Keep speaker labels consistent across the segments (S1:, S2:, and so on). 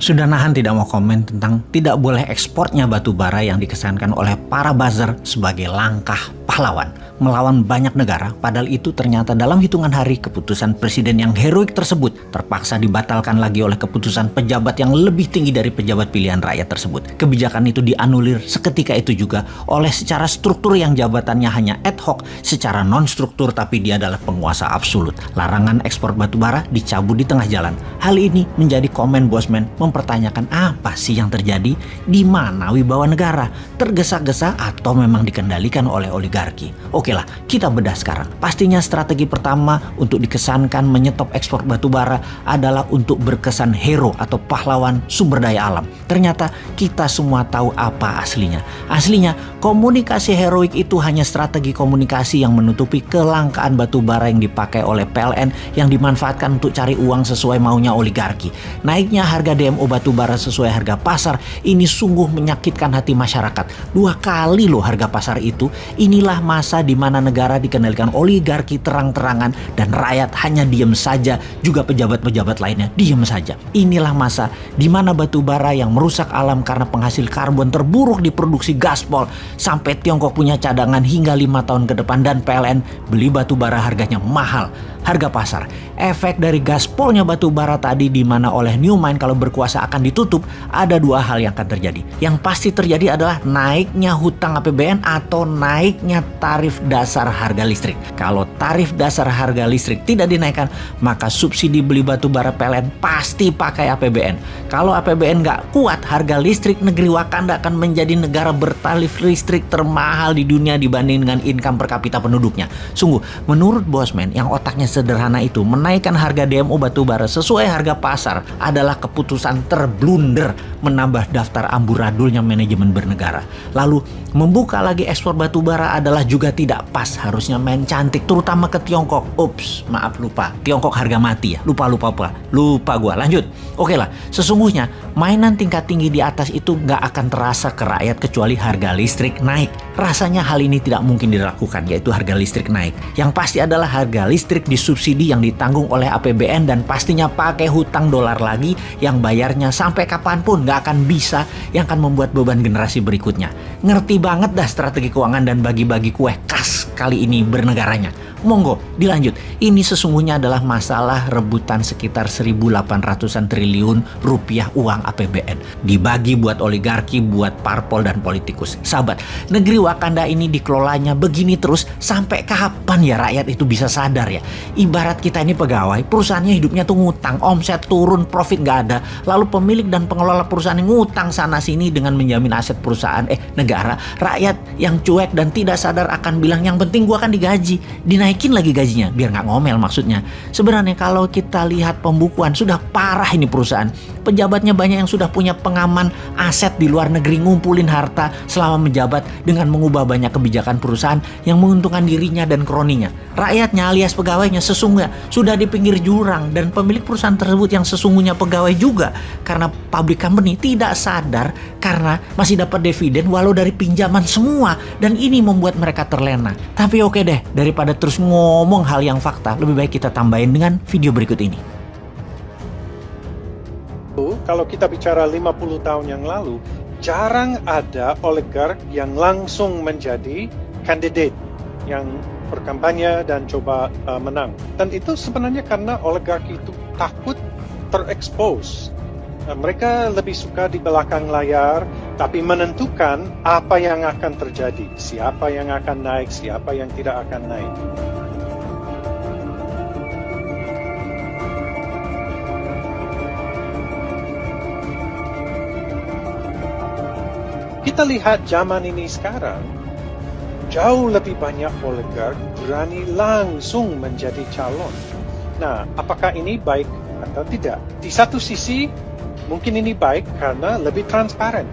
S1: Sudah nahan tidak mau komen tentang tidak boleh ekspornya batu bara yang dikesankan oleh para buzzer sebagai langkah pahlawan melawan banyak negara, padahal itu ternyata dalam hitungan hari keputusan presiden yang heroik tersebut terpaksa dibatalkan lagi oleh keputusan pejabat yang lebih tinggi dari pejabat pilihan rakyat tersebut. Kebijakan itu dianulir seketika itu juga oleh secara struktur yang jabatannya hanya ad hoc, secara non-struktur tapi dia adalah penguasa absolut. Larangan ekspor batu bara dicabut di tengah jalan. Hal ini menjadi komen Bosman mempertanyakan apa sih yang terjadi, di mana wibawa negara, tergesa-gesa atau memang dikendalikan oleh oligarki. Oke lah, kita bedah sekarang. Pastinya strategi pertama untuk dikesankan menyetop ekspor batu bara adalah untuk berkesan hero atau pahlawan sumber daya alam. Ternyata kita semua tahu apa aslinya. Aslinya, komunikasi heroik itu hanya strategi komunikasi yang menutupi kelangkaan batu bara yang dipakai oleh PLN yang dimanfaatkan untuk cari uang sesuai maunya oligarki. Naiknya harga DMO batu bara sesuai harga pasar ini sungguh menyakitkan hati masyarakat. 2 kali loh harga pasar itu. Inilah masa di mana negara dikendalikan oligarki terang-terangan dan rakyat hanya diem saja, juga pejabat-pejabat lainnya diem saja. Inilah masa di mana batu bara yang merusak alam karena penghasil karbon terburuk diproduksi Gaspol sampai Tiongkok punya cadangan hingga 5 tahun ke depan dan PLN beli batu bara harganya mahal. Harga pasar. Efek dari gaspolnya batu bara tadi di mana oleh Newmine kalau berkuasa akan ditutup, ada 2 hal yang akan terjadi. Yang pasti terjadi adalah naiknya hutang APBN atau naiknya tarif dasar harga listrik. Kalau tarif dasar harga listrik tidak dinaikkan, maka subsidi beli batu bara PLN pasti pakai APBN. Kalau APBN nggak kuat, harga listrik negeri Wakanda akan menjadi negara bertarif listrik termahal di dunia dibanding dengan income per kapita penduduknya. Sungguh, menurut Bosman yang otaknya sederhana itu, menaikkan harga DMO batu bara sesuai harga pasar adalah keputusan terblunder, menambah daftar amburadulnya manajemen bernegara. Lalu membuka lagi ekspor batu bara adalah juga tidak pas, harusnya main cantik terutama ke Tiongkok. Ups, maaf lupa. Tiongkok harga mati ya. Lupa gua. Lanjut. Oke lah, sesungguhnya mainan tingkat tinggi di atas itu nggak akan terasa ke rakyat kecuali harga listrik naik. Rasanya hal ini tidak mungkin dilakukan, yaitu harga listrik naik. Yang pasti adalah harga listrik disubsidi yang ditanggung oleh APBN dan pastinya pakai hutang dolar lagi yang bayarnya sampai kapanpun nggak akan bisa, yang akan membuat beban generasi berikutnya. Ngerti banget dah strategi keuangan dan bagi-bagi kue khas kali ini bernegaranya. Monggo dilanjut. Ini sesungguhnya adalah masalah rebutan sekitar 1.800-an triliun rupiah uang APBN. Dibagi buat oligarki, buat parpol dan politikus. Sahabat, negeri Wakanda ini dikelolanya begini terus sampai kapan ya rakyat itu bisa sadar ya? Ibarat kita ini pegawai, perusahaannya hidupnya tuh ngutang, omset turun, profit nggak ada. Lalu pemilik dan pengelola perusahaan ngutang sana sini dengan menjamin aset perusahaan negara. Rakyat yang cuek dan tidak sadar akan bilang yang penting gua kan digaji, dinaikin lagi gajinya biar nggak ngomel maksudnya. Sebenarnya kalau kita lihat pembukuan sudah parah ini perusahaan. Pejabatnya banyak yang sudah punya pengaman aset di luar negeri, ngumpulin harta selama menjabat dengan mengubah banyak kebijakan perusahaan yang menguntungkan dirinya dan kroninya. Rakyatnya alias pegawainya sesungguhnya sudah di pinggir jurang dan pemilik perusahaan tersebut yang sesungguhnya pegawai juga karena public company tidak sadar karena masih dapat dividen walau dari pinjaman semua, dan ini membuat mereka terlena. Tapi oke deh, daripada terus ngomong hal yang fakta, lebih baik kita tambahin dengan video berikut ini.
S2: Kalau kita bicara 50 tahun yang lalu, jarang ada oligark yang langsung menjadi kandidat yang berkampanye dan coba menang. Dan itu sebenarnya karena oligarki itu takut terekspos. Mereka lebih suka di belakang layar, tapi menentukan apa yang akan terjadi, siapa yang akan naik, siapa yang tidak akan naik. Kita lihat zaman ini sekarang, jauh lebih banyak oligark berani langsung menjadi calon. Nah, apakah ini baik atau tidak? Di satu sisi, mungkin ini baik karena lebih transparan.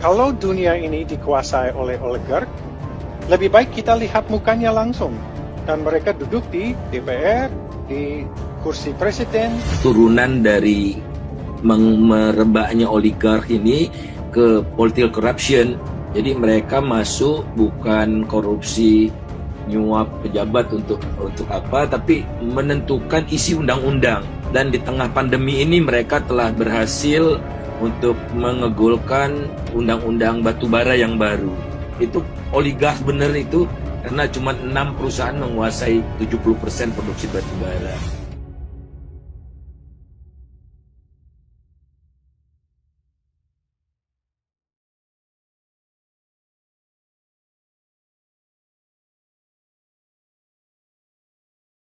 S2: Kalau dunia ini dikuasai oleh oligark, lebih baik kita lihat mukanya langsung. Dan mereka duduk di DPR, di kursi presiden.
S3: Turunan dari merebaknya oligark ini ke political corruption. Jadi mereka masuk bukan korupsi nyuap pejabat untuk apa, tapi menentukan isi undang-undang. Dan di tengah pandemi ini mereka telah berhasil untuk mengegolkan undang-undang batubara yang baru. Itu oligark bener itu, karena cuma 6 perusahaan menguasai 70% produksi batubara.